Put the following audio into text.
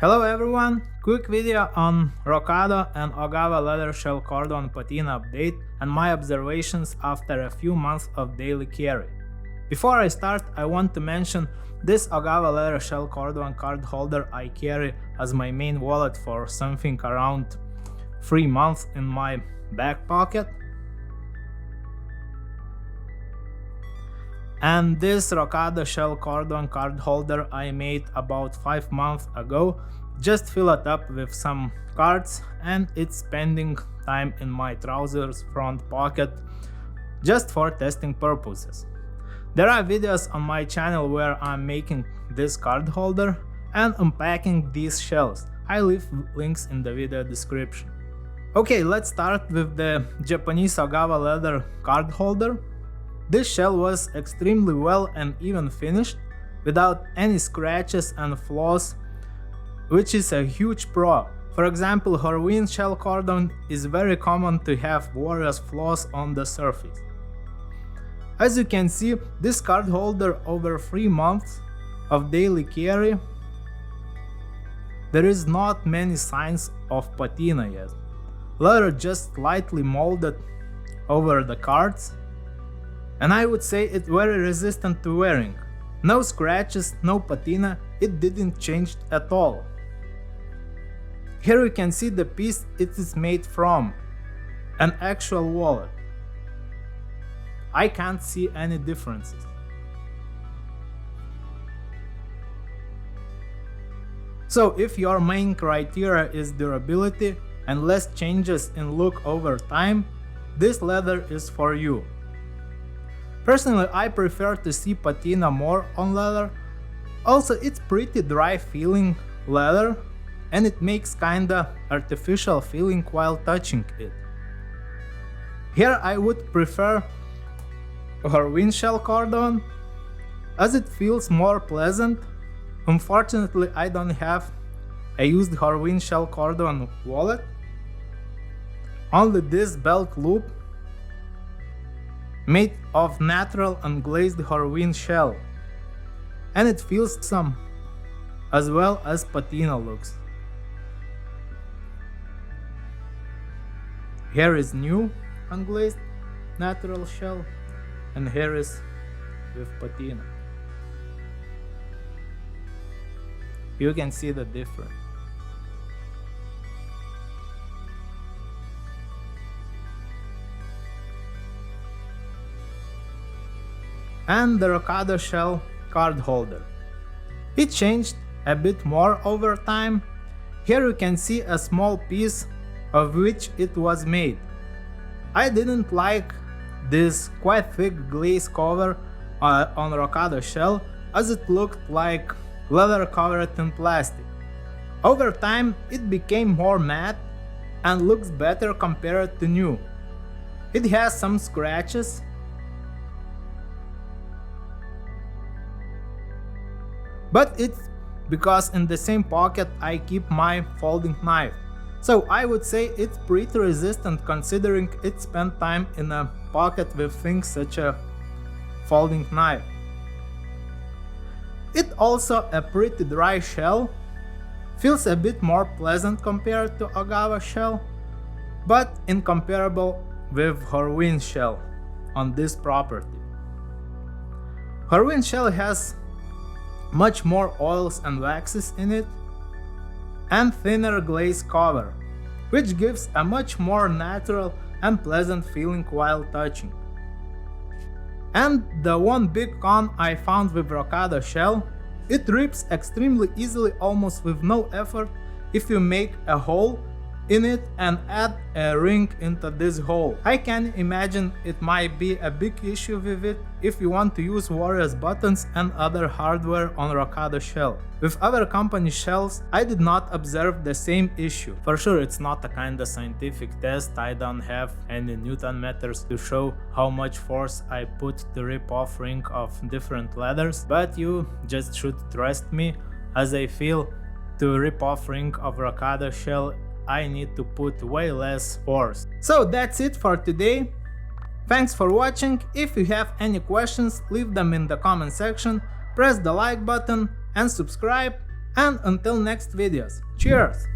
Hello everyone, quick video on Rocado and Ogawa Leder Shell Cordovan Patina update and my observations after a few months of daily carry. Before I start, I want to mention this Ogawa Leder Shell Cordovan card holder I carry as my main wallet for something around 3 months in my back pocket. And this Rocado Shell Cordovan card holder I made about 5 months ago, just fill it up with some cards, and it's spending time in my trousers front pocket just for testing purposes. There are videos on my channel where I'm making this card holder and unpacking these shells. I leave links in the video description. Okay, let's start with the Japanese Ogawa Leder card holder. This shell was extremely well and even finished, without any scratches and flaws, which is a huge pro. For example, Handmade shell cordovan is very common to have various flaws on the surface. As you can see, this card holder over 3 months of daily carry, there is not many signs of patina yet. Leather just slightly molded over the cards, and I would say it's very resistant to wearing. No scratches, no patina, it didn't change at all. Here you can see the piece it is made from, an actual wallet. I can't see any differences. So if your main criteria is durability and less changes in look over time, this leather is for you. Personally, I prefer to see patina more on leather. Also, it's pretty dry feeling leather, and it makes kinda artificial feeling while touching it. Here I would prefer Handmade shell cordovan, as it feels more pleasant. Unfortunately, I don't have a used Handmade shell cordovan wallet, only this belt loop made of natural unglazed Handmade shell, and it feels some as well as patina looks. Here is new unglazed natural shell, and here is with patina. You can see the difference. And the Rocado shell card holder. It changed a bit more over time. Here you can see a small piece of which it was made. I didn't like this quite thick glaze cover on Rocado shell, as it looked like leather covered in plastic. Over time it became more matte and looks better compared to new. It has some scratches, but it's because in the same pocket I keep my folding knife. So I would say it's pretty resistant considering it spent time in a pocket with things such as folding knife. It also a pretty dry shell, feels a bit more pleasant compared to Ogawa shell, but incomparable with Handmade shell on this property. Handmade shell has much more oils and waxes in it, and thinner glaze cover, which gives a much more natural and pleasant feeling while touching. And the one big con I found with Rocado shell, it rips extremely easily, almost with no effort, if you make a hole in it and add a ring into this hole. I can imagine it might be a big issue with it if you want to use various buttons and other hardware on Rocado shell. With other company shells, I did not observe the same issue. For sure, it's not a kinda scientific test, I don't have any Newton meters to show how much force I put to rip off ring of different leathers, but you just should trust me, as I feel to rip off ring of Rocado shell I need to put way less force. So that's it for today. Thanks for watching. If you have any questions, leave them in the comment section, press the like button and subscribe And until next videos, cheers!